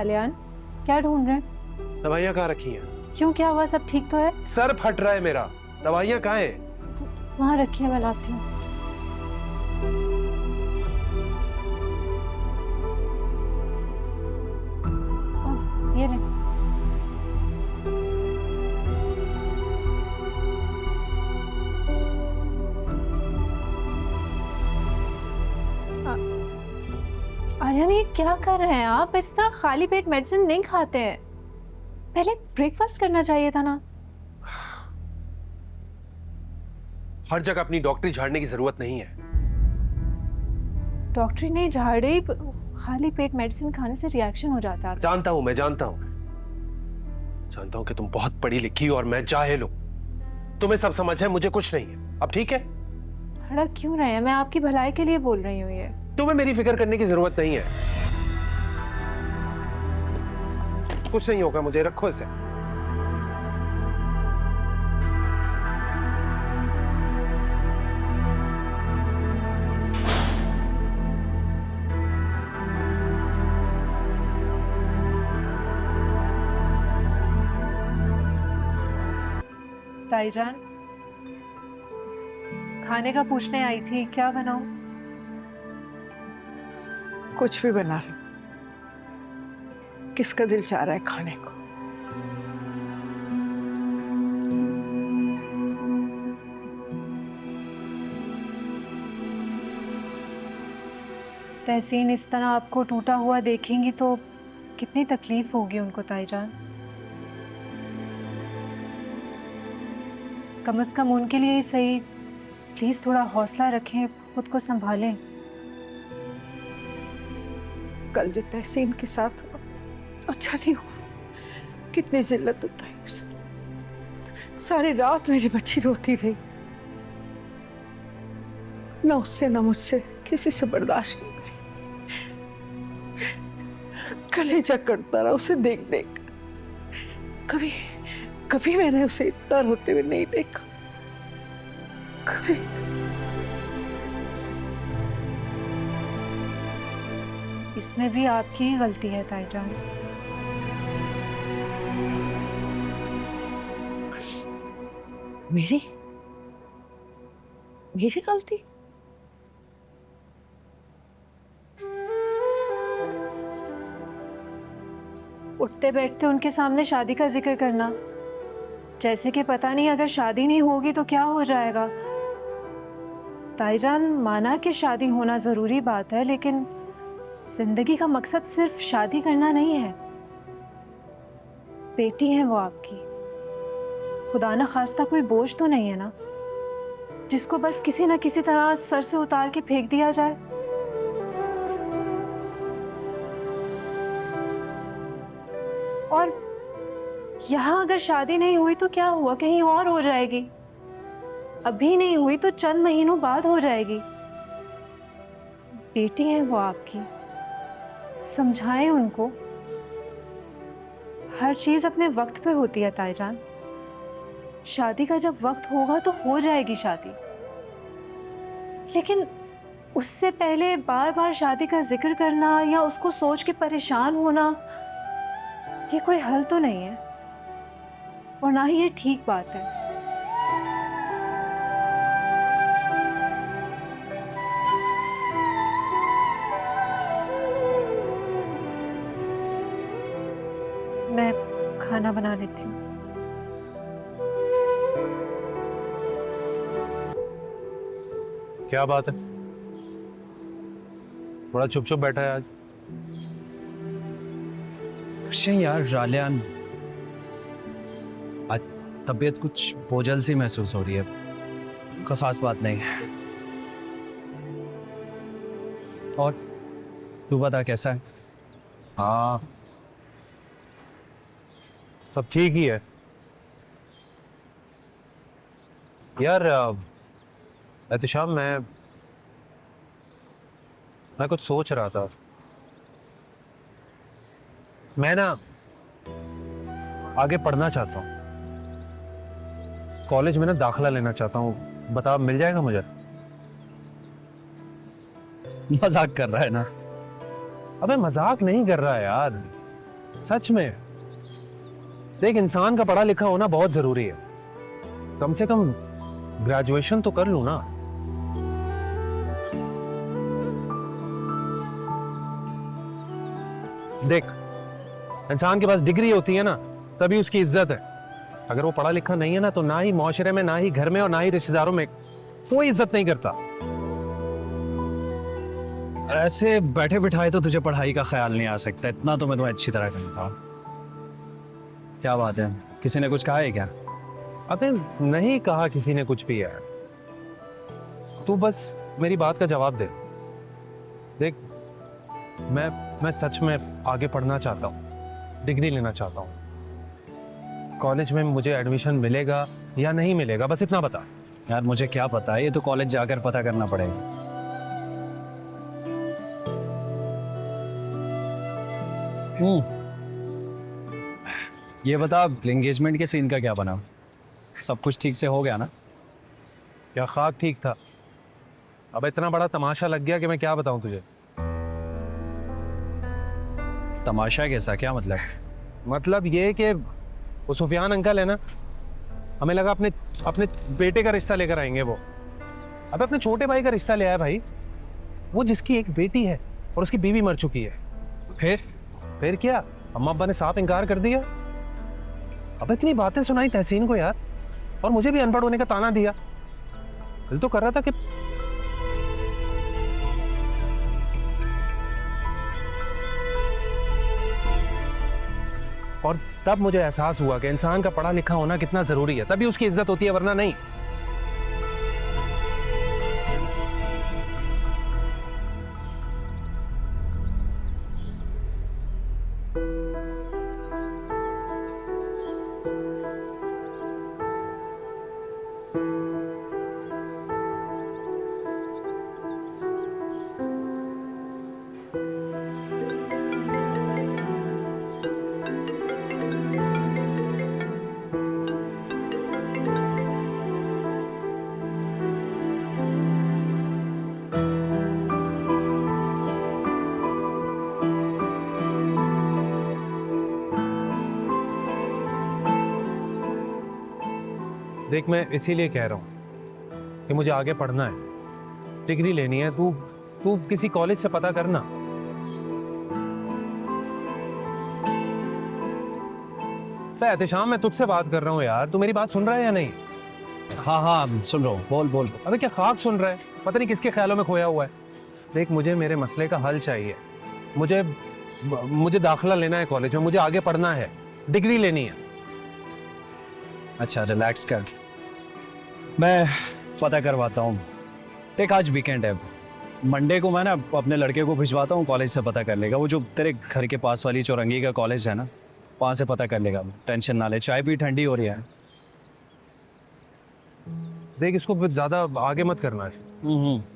आलियान, क्या ढूंढ रहे हैं? दवाइयाँ कहाँ रखी हैं? क्यों, क्या हुआ? सब ठीक तो है? सर फट रहा है मेरा। दवाइयाँ कहाँ हैं? वहाँ रखी है, मैं लाती हूँ। ये ले। आलियान, ये क्या कर रहे हैं आप? इस तरह खाली पेट मेडिसिन नहीं खाते हैं। पहले ब्रेकफास्ट करना चाहिए था ना। हर जगह अपनी डॉक्टरी झाड़ने की जरूरत नहीं है। डॉक्टरी नहीं झाड़ रही, खाली पेट मेडिसिन खाने से रिएक्शन हो जाता है। जानता हूं, मैं जानता हूं कि तुम बहुत पढ़ी लिखी हो और मैं जाहिल हूं। तुम्हें सब समझ है, मुझे कुछ नहीं है। अब ठीक है? भड़क क्यों रहे हैं? मैं आपकी भलाई के लिए बोल रही हूँ। ये तुम्हें मेरी फिक्र करने की जरूरत नहीं है। कुछ नहीं होगा मुझे, रखो इसे। ताईजान, खाने का पूछने आई थी, क्या बनाऊं? कुछ भी बना लो। किसका दिल चाह रहा है खाने को? तहसीन इस तरह आपको टूटा हुआ देखेंगी तो कितनी तकलीफ होगी उनको ताईजान। कम से कम उनके लिए ही सही, प्लीज थोड़ा हौसला रखें, खुद को संभालें। कल जो तहसीन के साथ हुआ अच्छा नहीं हुआ। कितनी जिल्लत उठाई उसने। सारी रात मेरी बच्ची रोती रही। न उससे न मुझसे किसी से बर्दाश्त नहीं हुई। कलेजा कटता रहा उसे देख देख। कभी कभी मैंने उसे इतना रोते हुए नहीं देखा। कभी इसमें भी आपकी ही गलती है ताईजान। मेरी मेरी गलती? उठते बैठते उनके सामने शादी का जिक्र करना, जैसे कि पता नहीं अगर शादी नहीं होगी तो क्या हो जाएगा। ताईजान, माना कि शादी होना जरूरी बात है, लेकिन जिंदगी का मकसद सिर्फ शादी करना नहीं है। बेटी है वो आपकी, खुदा न खास्ता कोई बोझ तो नहीं है ना, जिसको बस किसी न किसी तरह सर से उतार के फेंक दिया जाए। और यहाँ अगर शादी नहीं हुई तो क्या हुआ, कहीं और हो जाएगी। अभी नहीं हुई तो चंद महीनों बाद हो जाएगी। बेटी है वो आपकी, समझाएं उनको। हर चीज अपने वक्त पे होती है ताईजान। शादी का जब वक्त होगा तो हो जाएगी शादी, लेकिन उससे पहले बार बार शादी का जिक्र करना या उसको सोच के परेशान होना, ये कोई हल तो नहीं है और ना ही ये ठीक बात है। मैं खाना बना लेती हूँ। क्या बात है? बड़ा चुप चुप बैठा है आज। कुछ नहीं यार रालियान, आज तबीयत कुछ बोझल सी महसूस हो रही है। कोई खास बात नहीं है। और तू बता कैसा है? हाँ, सब ठीक ही है यार। एहतिशाम, मैं कुछ सोच रहा था। मैं ना आगे पढ़ना चाहता हूँ, कॉलेज में ना दाखिला लेना चाहता हूँ। बता, मिल जाएगा मुझे? मजाक कर रहा है ना? अबे मजाक नहीं कर रहा है यार। सच में। देख, इंसान का पढ़ा लिखा होना बहुत जरूरी है। कम से कम ग्रेजुएशन तो कर लूं ना। देख, इंसान के पास डिग्री होती है ना, तभी उसकी इज्जत है। अगर वो पढ़ा लिखा नहीं है ना, तो ना ही माशरे में, ना ही घर में और ना ही रिश्तेदारों में कोई इज्जत नहीं करता। ऐसे बैठे बिठाए तो तुझे पढ़ाई का ख्याल नहीं आ सकता, इतना तो मैं तुम्हें अच्छी तरह जानता हूँ। क्या बात है, किसी ने कुछ कहा है क्या? अबे नहीं कहा किसी ने कुछ भी यार। तू बस मेरी बात का जवाब दे। देख, मैं सच में आगे पढ़ना चाहता हूँ, डिग्री लेना चाहता हूँ। कॉलेज में मुझे एडमिशन मिलेगा या नहीं मिलेगा, बस इतना बता। यार मुझे क्या पता है, ये तो कॉलेज जाकर पता करना पड़ेगा। ये बता, एंगेजमेंट के सीन का क्या बना? सब कुछ ठीक से हो गया ना? क्या खाक ठीक था? अब इतना बड़ा तमाशा लग गया कि मैं क्या बताऊं तुझे। तमाशा कैसा, क्या मतलब? मतलब ये कि वो सुफियान अंकल है ना, हमें लगा अपने अपने बेटे का रिश्ता लेकर आएंगे वो। अब अपने छोटे भाई का रिश्ता ले आया भाई, वो जिसकी एक बेटी है और उसकी बीवी मर चुकी है। फिर क्या, अम्मा अब्बा ने साफ इनकार कर दिया। अब इतनी बातें सुनाई तहसीन को यार, और मुझे भी अनपढ़ होने का ताना दिया। दिल तो कर रहा था कि और तब मुझे एहसास हुआ कि इंसान का पढ़ा लिखा होना कितना जरूरी है, तभी उसकी इज्जत होती है, वरना नहीं। देख, मैं इसीलिए कह रहा हूं कि मुझे आगे पढ़ना है, डिग्री लेनी है। तू तू किसी कॉलेज से पता करना। तो एहतिशाम, मैं तुझसे बात कर रहा हूँ यार, तू मेरी बात सुन रहा है या नहीं? हाँ सुन रहा हूँ, बोल बोल। अबे क्या खाक सुन रहा है? पता नहीं किसके ख्यालों में खोया हुआ है। देख, मुझे मेरे मसले का हल चाहिए। मुझे दाखिला लेना है कॉलेज में, मुझे आगे पढ़ना है, डिग्री लेनी है। अच्छा रिलैक्स कर, मैं पता करवाता हूँ। देख आज वीकेंड है, मंडे को मैं ना अपने लड़के को भिजवाता हूँ, कॉलेज से पता कर लेगा। वो जो तेरे घर के पास वाली चौरंगी का कॉलेज है ना, वहाँ से पता कर लेगा। टेंशन ना ले, चाय भी ठंडी हो रही है। देख, इसको ज्यादा आगे मत करना है।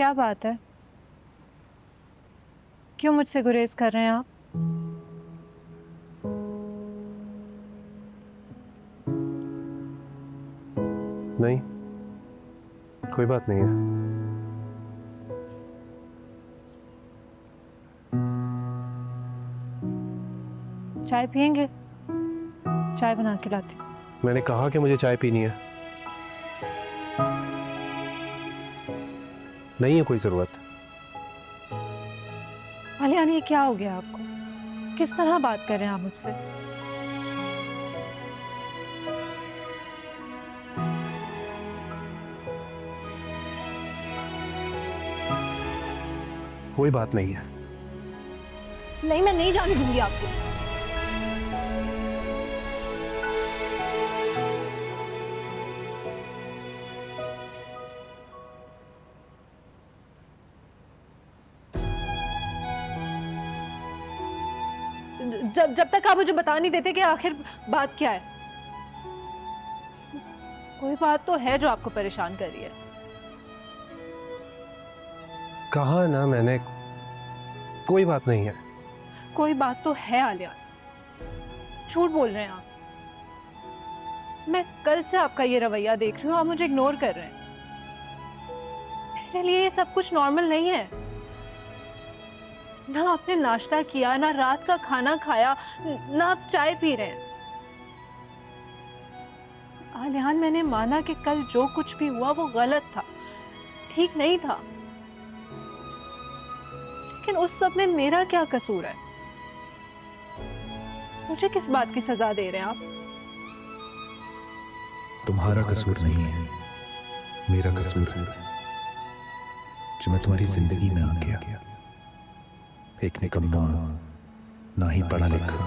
क्या बात है? क्यों मुझसे गुरेज कर रहे हैं आप? नहीं, कोई बात नहीं है। चाय पियेंगे? चाय बना के लाती हूँ। मैंने कहा कि मुझे चाय पीनी है, नहीं है कोई जरूरत। आलियान, ये क्या हो गया आपको? किस तरह बात कर रहे हैं आप मुझसे? कोई बात नहीं है। नहीं, मैं नहीं जाने दूंगी आपको। जब तक आप मुझे बता नहीं देते कि आखिर बात क्या है। कोई बात तो है जो आपको परेशान कर रही है। कहा ना मैंने, कोई बात नहीं है। कोई बात तो है आलिया, झूठ बोल रहे हैं आप। मैं कल से आपका ये रवैया देख रही हूँ, आप मुझे इग्नोर कर रहे हैं। मेरे लिए ये सब कुछ नॉर्मल नहीं है। ना आपने नाश्ता किया, ना रात का खाना खाया, ना आप चाय पी रहे हैं। आलियान, मैंने माना कि कल जो कुछ भी हुआ वो गलत था, ठीक नहीं था, लेकिन उस सब में मेरा क्या कसूर है? मुझे किस बात की सजा दे रहे हैं आप? तुम्हारा कसूर नहीं है, मेरा कसूर है जो मैं तुम्हारी जिंदगी में आ गया। एक निकम्मा, ना ही पढ़ा लिखा।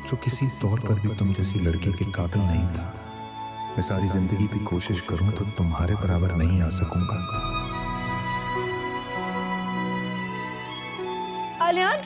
जो किसी तौर पर भी तुम जैसी लड़की के काबिल नहीं था। मैं सारी जिंदगी भी कोशिश करूं तो तुम्हारे बराबर नहीं आ सकूंगा। आलियान,